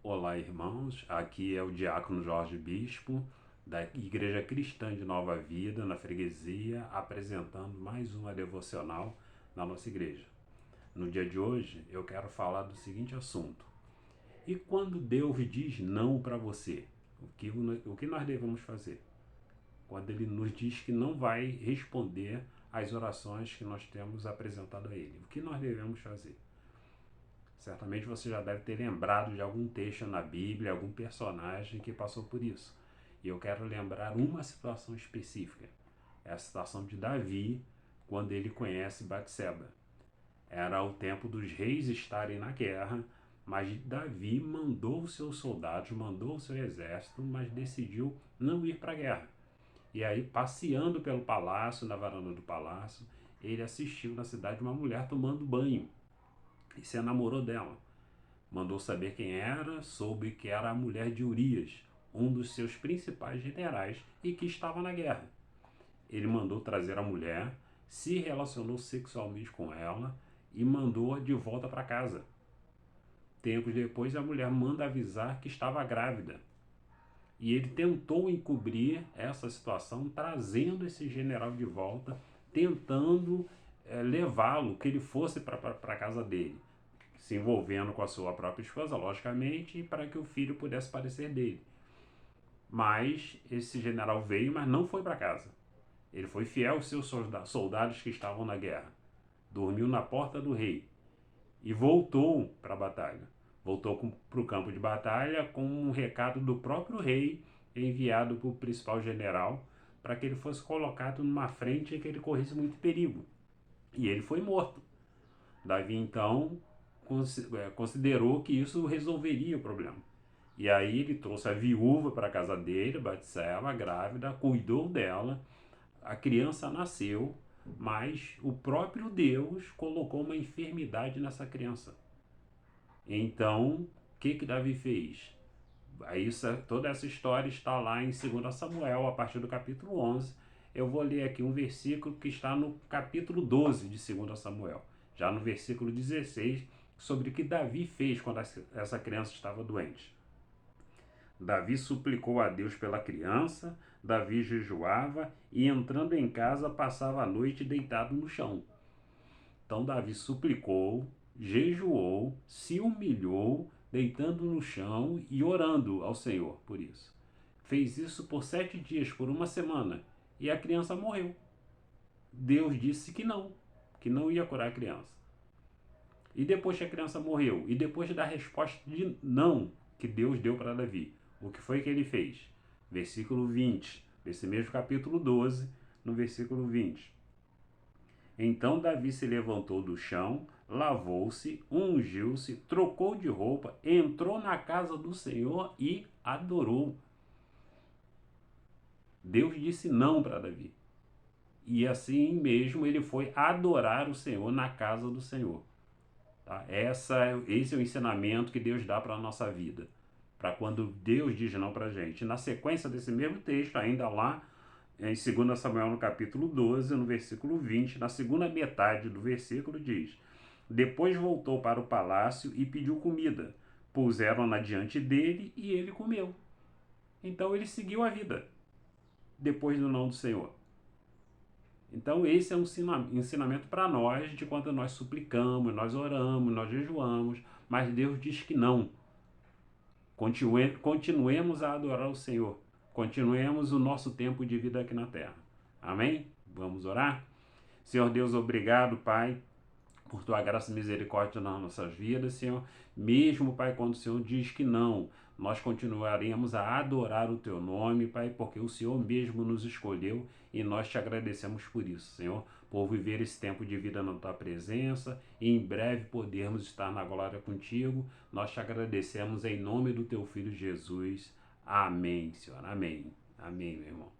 Olá, irmãos. Aqui é o diácono Jorge Bispo, da Igreja Cristã de Nova Vida, na Freguesia, apresentando mais uma devocional na nossa igreja. No dia de hoje, eu quero falar do seguinte assunto. E quando Deus diz não para você, o que nós devemos fazer? Quando Ele nos diz que não vai responder às orações que nós temos apresentado a Ele, o que nós devemos fazer? Certamente você já deve ter lembrado de algum texto na Bíblia, algum personagem que passou por isso. E eu quero lembrar uma situação específica. É a situação de Davi, quando ele conhece Batseba. Era o tempo dos reis estarem na guerra, mas Davi mandou os seus soldados, mandou o seu exército, mas decidiu não ir para a guerra. E aí, passeando pelo palácio, na varanda do palácio, ele assistiu na cidade uma mulher tomando banho e se enamorou dela. Mandou saber quem era, soube que era a mulher de Urias, um dos seus principais generais e que estava na guerra. Ele mandou trazer a mulher, se relacionou sexualmente com ela e mandou-a de volta para casa. Tempos depois, a mulher manda avisar que estava grávida. E ele tentou encobrir essa situação, trazendo esse general de volta, tentando levá-lo, que ele fosse para a casa dele, se envolvendo com a sua própria esposa, logicamente, para que o filho pudesse parecer dele. Mas esse general veio, mas não foi para casa. Ele foi fiel aos seus soldados que estavam na guerra. Dormiu na porta do rei e voltou para a batalha. Voltou para o campo de batalha com um recado do próprio rei enviado para o principal general para que ele fosse colocado numa frente em que ele corresse muito perigo. E ele foi morto. Davi, então, considerou que isso resolveria o problema. E aí ele trouxe a viúva para a casa dele, Batseba, grávida, cuidou dela, a criança nasceu, mas o próprio Deus colocou uma enfermidade nessa criança. Então, o que Davi fez? Aí, toda essa história está lá em 2 Samuel, a partir do capítulo 11. Eu vou ler aqui um versículo que está no capítulo 12 de 2 Samuel, já no versículo 16, sobre o que Davi fez quando essa criança estava doente. Davi suplicou a Deus pela criança, Davi jejuava e, entrando em casa, passava a noite deitado no chão. Então Davi suplicou, jejuou, se humilhou, deitando no chão e orando ao Senhor por isso. Fez isso por 7 dias, por uma semana, e a criança morreu. Deus disse que não ia curar a criança. E depois que a criança morreu, e depois da resposta de não que Deus deu para Davi, o que foi que ele fez? Versículo 20, desse mesmo capítulo 12, no versículo 20. Então Davi se levantou do chão, lavou-se, ungiu-se, trocou de roupa, entrou na casa do Senhor e adorou. Deus disse não para Davi. E assim mesmo ele foi adorar o Senhor na casa do Senhor. Tá? Esse é o ensinamento que Deus dá para a nossa vida. Para quando Deus diz não para a gente. Na sequência desse mesmo texto, ainda lá em 2 Samuel, no capítulo 12, no versículo 20, na segunda metade do versículo diz: Depois voltou para o palácio e pediu comida. Puseram-na diante dele e ele comeu. Então ele seguiu a vida, depois do não do Senhor. Então esse é um ensinamento para nós de quando nós suplicamos, nós oramos, nós jejuamos, mas Deus diz que não. Continuemos a adorar o Senhor. Continuemos o nosso tempo de vida aqui na terra. Amém? Vamos orar? Senhor Deus, obrigado, Pai, por tua graça e misericórdia nas nossas vidas, Senhor. Mesmo, Pai, quando o Senhor diz que não, nós continuaremos a adorar o teu nome, Pai, porque o Senhor mesmo nos escolheu e nós te agradecemos por isso, Senhor, por viver esse tempo de vida na tua presença e em breve podermos estar na glória contigo. Nós te agradecemos em nome do teu Filho Jesus. Amém, Senhor. Amém. Amém, meu irmão.